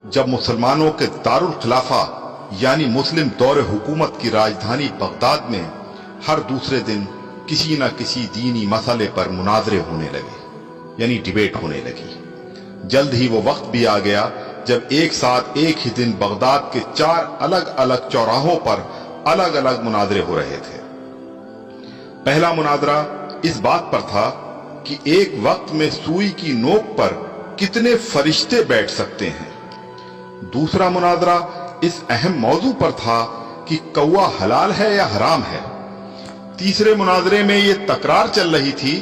जब मुसलमानों के दारुल खिलाफा यानी मुस्लिम दौर हुकूमत की राजधानी बगदाद में हर दूसरे दिन किसी न किसी दीनी मसले पर मुनाजरे होने लगे यानी डिबेट होने लगी। जल्द ही वो वक्त भी आ गया जब एक साथ एक ही दिन बगदाद के 4 अलग अलग चौराहों पर अलग अलग मुनाजरे हो रहे थे। पहला मुनाजरा इस बात पर था कि एक वक्त में सुई की नोक पर कितने फरिश्ते बैठ सकते हैं। दूसरा मुनाजरा इस अहम मौजू पर था कि कौवा हलाल है या हराम है। तीसरे मुनाजरे में यह तकरार चल रही थी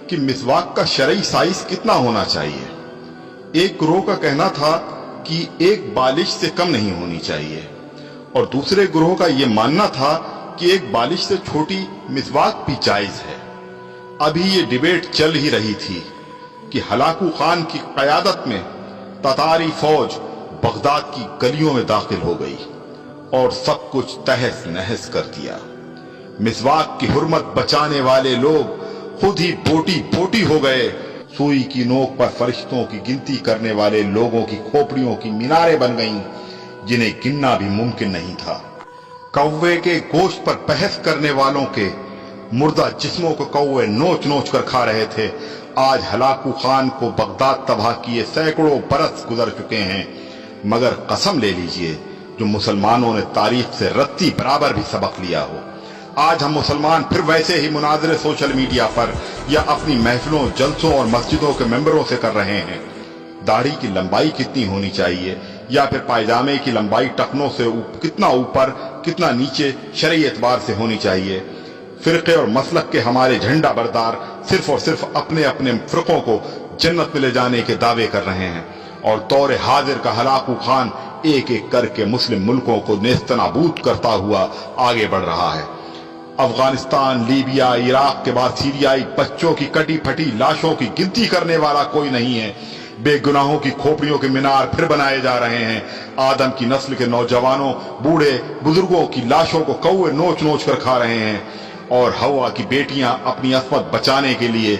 कि मिसवाक का शरई साइज कितना होना चाहिए। एक ग्रोह का कहना था कि एक बालिश से कम नहीं होनी चाहिए और दूसरे ग्रोह का यह मानना था कि एक बालिश से छोटी मिसवाक भी जायज है। अभी ये डिबेट चल ही रही थी कि हलाकू खान की क़यादत में ततारी फौज बगदाद की गलियों में दाखिल हो गई और सब कुछ तहस नहस कर दिया। मिसवाक की हुर्मत बचाने वाले लोग खुद ही बोटी बोटी हो गए। सुई की नोक पर फरिश्तों की गिनती करने वाले लोगों की खोपड़ियों की मीनारें बन गईं जिन्हें गिनना भी मुमकिन नहीं था। कौवे के गोश्त पर बहस करने वालों के मुर्दा जिस्मों को कौवे नोच नोच कर खा रहे थे। आज हलाकू खान को बगदाद तबाह किए सैकड़ों बरस गुजर चुके हैं, मगर कसम ले लीजिए जो मुसलमानों ने तारीख से रत्ती बराबर भी सबक लिया हो। आज हम मुसलमान फिर वैसे ही मुनाजरे सोशल मीडिया पर या अपनी महफिलों, जलसों और मस्जिदों के मेंबरों से कर रहे हैं। दाढ़ी की लंबाई कितनी होनी चाहिए या फिर पायजामे की लंबाई टखनों से कितना ऊपर कितना नीचे शरई एतबार से होनी चाहिए। फिरके और मसलक के हमारे झंडा बरदार सिर्फ और सिर्फ अपने अपने फिरकों को जन्नत में ले जाने के दावे कर रहे हैं और दौर हाजिर का हलाकू खान एक एक करके मुस्लिम मुल्कों को नेस्तनाबूद करता हुआ आगे बढ़ रहा है। अफगानिस्तान, लीबिया, इराक के बाद सीरियाई बच्चों की कटी फटी लाशों की गिनती करने वाला कोई नहीं है। बेगुनाहों की खोपड़ियों के मीनार फिर बनाए जा रहे हैं। आदम की नस्ल के नौजवानों, बूढ़े बुजुर्गों की लाशों को कौवे नोच नोच कर खा रहे हैं और हवा की बेटियां अपनी अस्मत बचाने के लिए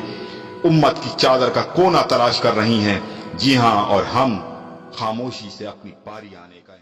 उम्मत की चादर का कोना तलाश कर रही हैं। जी हां, और हम खामोशी से अपनी बारी आने का